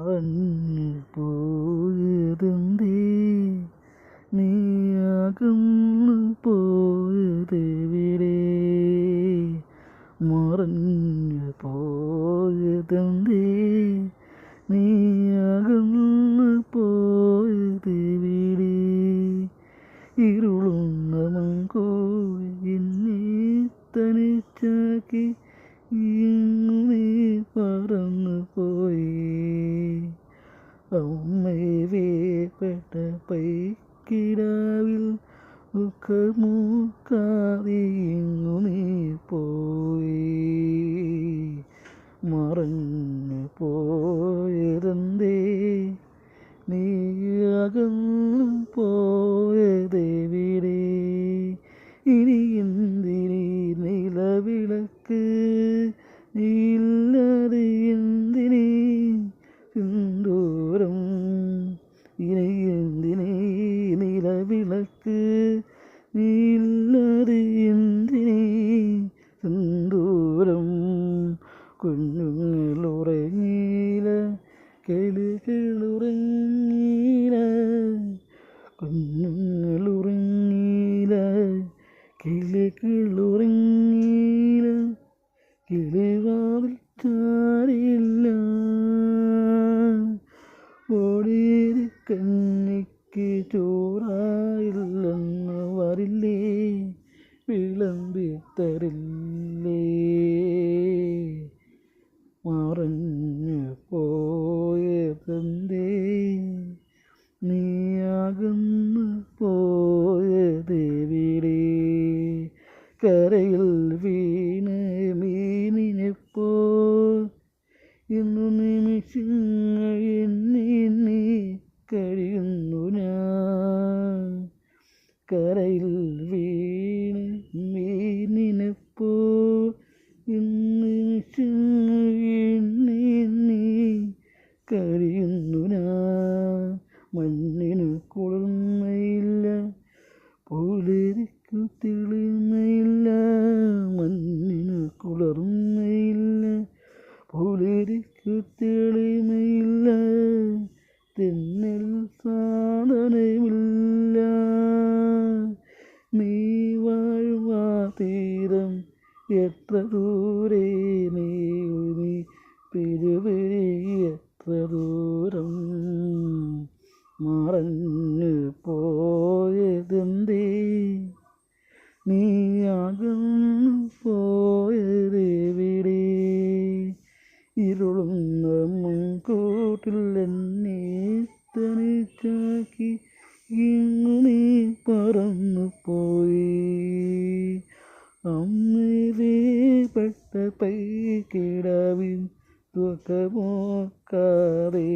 മറഞ്ഞു പോയതെന്തേ, നീ അകന്നു പോയതെവിടെ? മറഞ്ഞു പോയതെന്തേ, നീ അകന്നു പോയതെവിടെ? ഇരുളുന്ന മങ്കോഴി എന്നെ തനിച്ചാക്കി ഇങ്ങു നീ പറന്നു പോയി. അമ്മവേപ്പെട്ട പൈക്കിടാവിൽ മുഖമൂക്കാതെ ഇങ്ങു നീ പോയി. മറഞ്ഞു പോയതെന്തേ, നീ അകന്നു പോയതെവിടെ? ഇനി എന്തിനീ നിലവിളക്ക്, നീയില്ലാതെ എന്തിനീ സിന്ദൂരം? ഇനി എന്തിനീ നിലവിളക്ക്, നീയില്ലാതെ എന്തിനീ സിന്ദൂരം? കുഞ്ഞുങ്ങൾ ഉറങ്ങിയില്ല, കിളികൾ ഉറങ്ങിയില്ല, കുഞ്ഞുങ്ങൾ ഉറങ്ങിയില്ല, കിളികൾ ഉറങ്ങിയില്ല, കിളിവാതിൽ ചാരിയില്ല. ഓടിയത് കഞ്ഞിക്ക് ചോറായില്ലെന്ന് വരില്ലേ, വിളമ്പിത്തരില്ലേ? മറഞ്ഞു പോയതെന്തേ, നീ അകന്നു പോയതെവിടെ? കരയിൽ വീണ മീനിനെപ്പോൾ ഇന്നു നിമിഷങ്ങൾ എണ്ണി കഴിയുന്നു ഞാൻ. കരയിൽ വീണ മീനിനെപ്പോൾ ഇന്നു നിമിഷങ്ങൾ എണ്ണി കഴിയുന്നു ഞാൻ. മണ്ണിനു കുളിർമയില്ല, പുലരിക്കു തെളിമയില്ല, മണ്ണിനു കുളിർമയില്ല, പുലരിക്കു തെളിമയില്ല, തെന്നൽ സാധനമില്ല. നീ വാഴുവാ തീരം എത്ര ദൂരെ, നീ പെരുവഴി എത്ര ദൂരം? മറഞ്ഞു പോയതെന്തേ, നീ അകന്നു പോയതെവിടെ? ഇരുളുന്ന മുൻകൂട്ടിൽ എന്നെ തനിച്ചാക്കി ഇങ്ങു നീ പറന്നു പോയി. അമ്മവേപ്പെട്ട പൈക്കിടാവിൻ മുഖമോക്കാതെ